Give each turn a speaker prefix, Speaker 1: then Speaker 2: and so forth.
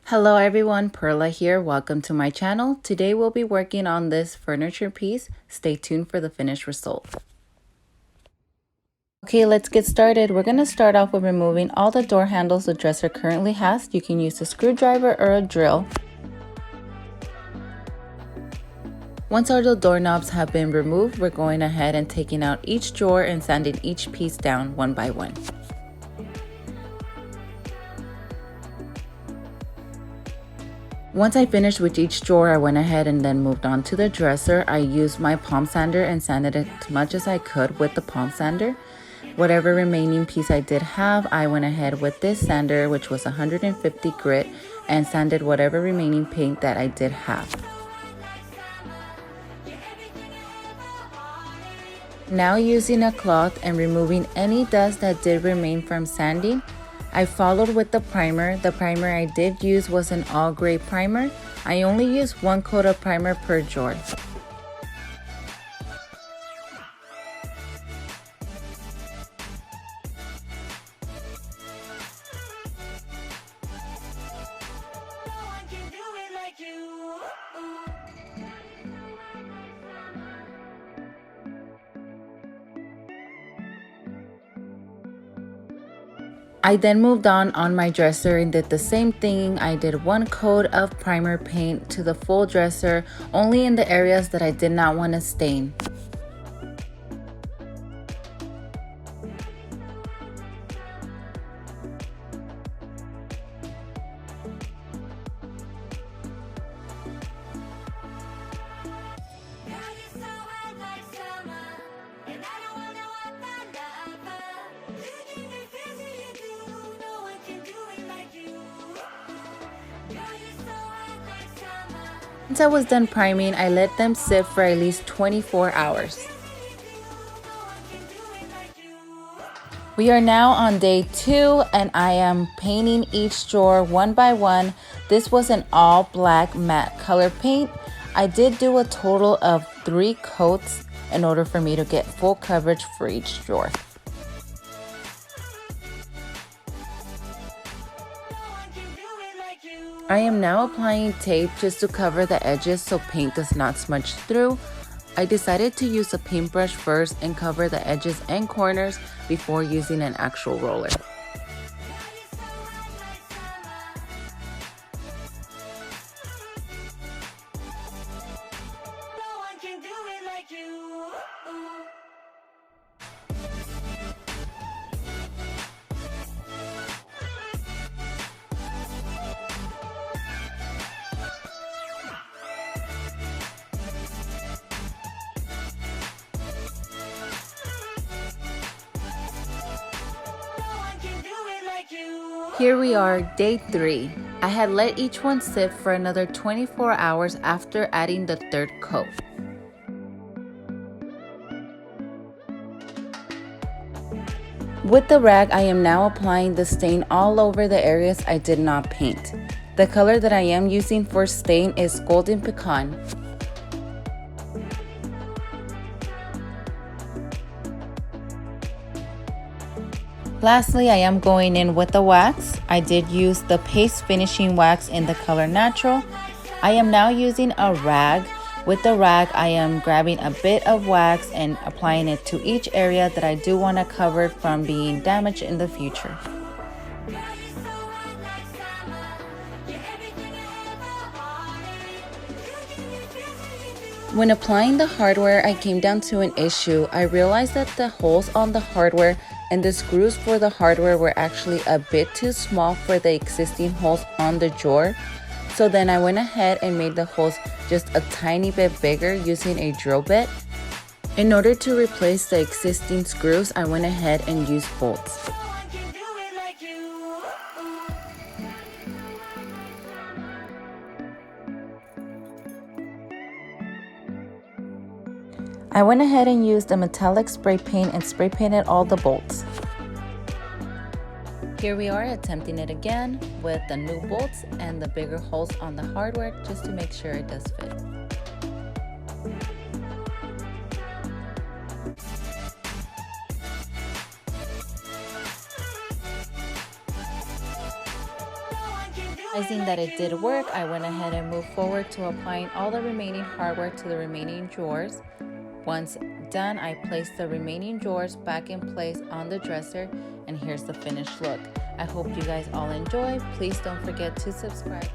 Speaker 1: Hello everyone, Perla here. Welcome to my channel. Today we'll be working on this furniture piece. Stay tuned for the finished result. Okay, let's get started. We're going to start off with removing all the door handles the dresser currently has. You can use a screwdriver or a drill. Once our doorknobs have been removed, we're going ahead and taking out each drawer and sanding each piece down one by one. Once I finished with each drawer, I went ahead and then moved on to the dresser. I used my palm sander and sanded it as much as I could with the palm sander. Whatever remaining piece I did have, I went ahead with this sander, which was 150 grit, and sanded whatever remaining paint that I did have. Now using a cloth and removing any dust that did remain from sanding, I followed with the primer. The primer I did use was an all gray primer. I only used one coat of primer per drawer. I then moved on my dresser and did the same thing. I did one coat of primer paint to the full dresser, only in the areas that I did not want to stain. Once I was done priming, I let them sit for at least 24 hours. We are now on day 2 and I am painting each drawer one by one. This was an all black matte color paint. I did do a total of 3 coats in order for me to get full coverage for each drawer. I am now applying tape just to cover the edges so paint does not smudge through. I decided to use a paintbrush first and cover the edges and corners before using an actual roller. Here we are, day 3. I had let each one sit for another 24 hours after adding the 3rd coat. With the rag, I am now applying the stain all over the areas I did not paint. The color that I am using for stain is Golden Pecan. Lastly, I am going in with the wax. I did use the paste finishing wax in the color Natural. I am now using a rag. With the rag, I am grabbing a bit of wax and applying it to each area that I do want to cover from being damaged in the future. When applying the hardware, I came down to an issue. I realized that the holes on the hardware and the screws for the hardware were actually a bit too small for the existing holes on the drawer. So then I went ahead and made the holes just a tiny bit bigger using a drill bit. In order to replace the existing screws, I went ahead and used bolts. I went ahead and used a metallic spray paint and spray painted all the bolts. Here we are attempting it again with the new bolts and the bigger holes on the hardware just to make sure it does fit. Realizing that it did work, I went ahead and moved forward to applying all the remaining hardware to the remaining drawers. Once done, I placed the remaining drawers back in place on the dresser, and here's the finished look. I hope you guys all enjoy. Please don't forget to subscribe.